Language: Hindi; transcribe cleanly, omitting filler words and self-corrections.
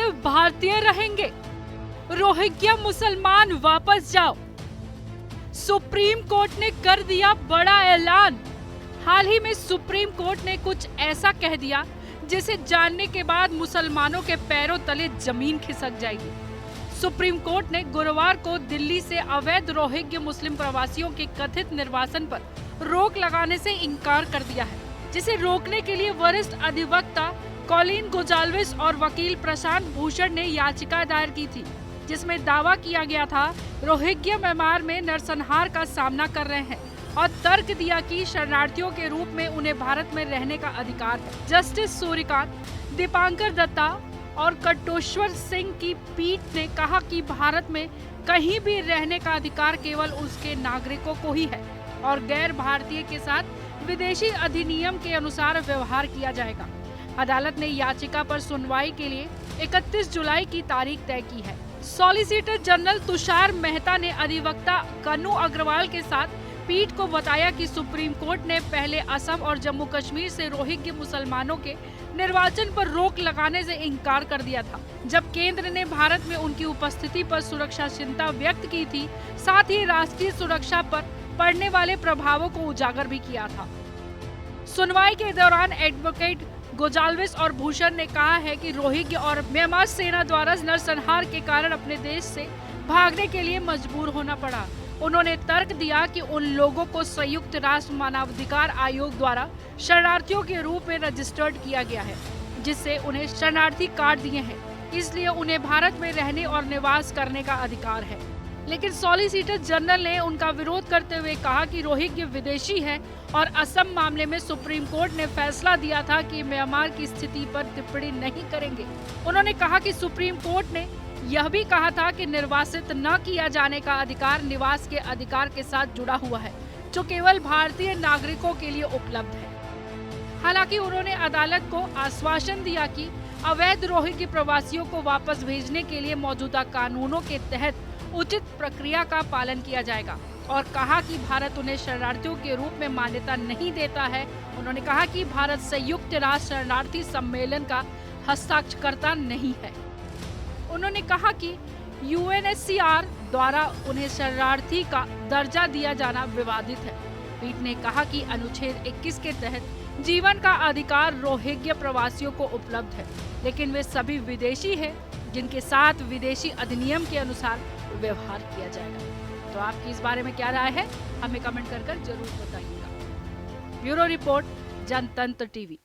सिर्फ भारतीय रहेंगे। रोहिंग्या मुसलमान वापस जाओ। सुप्रीम कोर्ट ने कर दिया बड़ा ऐलान। हाल ही में सुप्रीम कोर्ट ने कुछ ऐसा कह दिया जिसे जानने के बाद मुसलमानों के पैरों तले जमीन खिसक जाएगी। सुप्रीम कोर्ट ने गुरुवार को दिल्ली से अवैध रोहिंग्या मुस्लिम प्रवासियों के कथित निर्वासन पर रोक लगाने से इनकार कर दिया है, जिसे रोकने के लिए वरिष्ठ अधिवक्ता कॉलिन गोजाल्विस और वकील प्रशांत भूषण ने याचिका दायर की थी, जिसमें दावा किया गया था रोहिंग्या म्यांमार में नरसंहार का सामना कर रहे हैं और तर्क दिया कि शरणार्थियों के रूप में उन्हें भारत में रहने का अधिकार है। जस्टिस सूर्यकांत, दीपांकर दत्ता और कटोश्वर सिंह की पीठ ने कहा कि भारत में कहीं भी रहने का अधिकार केवल उसके नागरिकों को ही है और गैर भारतीय के साथ विदेशी अधिनियम के अनुसार व्यवहार किया जाएगा। अदालत ने याचिका पर सुनवाई के लिए 31 जुलाई की तारीख तय की है। सॉलिसिटर जनरल तुषार मेहता ने अधिवक्ता कन्नू अग्रवाल के साथ पीठ को बताया कि सुप्रीम कोर्ट ने पहले असम और जम्मू कश्मीर से रोहिंग्या मुसलमानों के निर्वाचन पर रोक लगाने से इनकार कर दिया था, जब केंद्र ने भारत में उनकी उपस्थिति पर सुरक्षा चिंता व्यक्त की थी। साथ ही राष्ट्रीय सुरक्षा पर पड़ने वाले प्रभावों को उजागर भी किया था। सुनवाई के दौरान एडवोकेट गोजाल्विस और भूषण ने कहा है कि रोहिंग्या और म्यांमार सेना द्वारा नरसंहार के कारण अपने देश से भागने के लिए मजबूर होना पड़ा। उन्होंने तर्क दिया कि उन लोगों को संयुक्त राष्ट्र मानवाधिकार आयोग द्वारा शरणार्थियों के रूप में रजिस्टर्ड किया गया है, जिससे उन्हें शरणार्थी कार्ड दिए हैं, इसलिए उन्हें भारत में रहने और निवास करने का अधिकार है। लेकिन सॉलिसिटर जनरल ने उनका विरोध करते हुए कहा कि रोहिंग्या विदेशी है और असम मामले में सुप्रीम कोर्ट ने फैसला दिया था कि म्यांमार की स्थिति पर टिप्पणी नहीं करेंगे। उन्होंने कहा कि सुप्रीम कोर्ट ने यह भी कहा था कि निर्वासित न किया जाने का अधिकार निवास के अधिकार के साथ जुड़ा हुआ है, जो केवल भारतीय नागरिकों के लिए उपलब्ध है। हालांकि उन्होंने अदालत को आश्वासन दिया कि अवैध रोहिंग्या प्रवासियों को वापस भेजने के लिए मौजूदा कानूनों के तहत उचित प्रक्रिया का पालन किया जाएगा और कहा कि भारत उन्हें शरणार्थियों के रूप में मान्यता नहीं देता है। उन्होंने कहा कि भारत संयुक्त राष्ट्र शरणार्थी सम्मेलन का हस्ताक्षरकर्ता नहीं है। उन्होंने कहा कि यूएनएचसीआर द्वारा उन्हें शरणार्थी का दर्जा दिया जाना विवादित है। पीठ ने कहा कि अनुच्छेद 21 के तहत जीवन का अधिकार रोहिंग्या प्रवासियों को उपलब्ध है, लेकिन वे सभी विदेशी हैं जिनके साथ विदेशी अधिनियम के अनुसार व्यवहार किया जाएगा। तो आपकी इस बारे में क्या राय है, हमें कमेंट कर जरूर बताइएगा। ब्यूरो रिपोर्ट, जनतंत्र टीवी।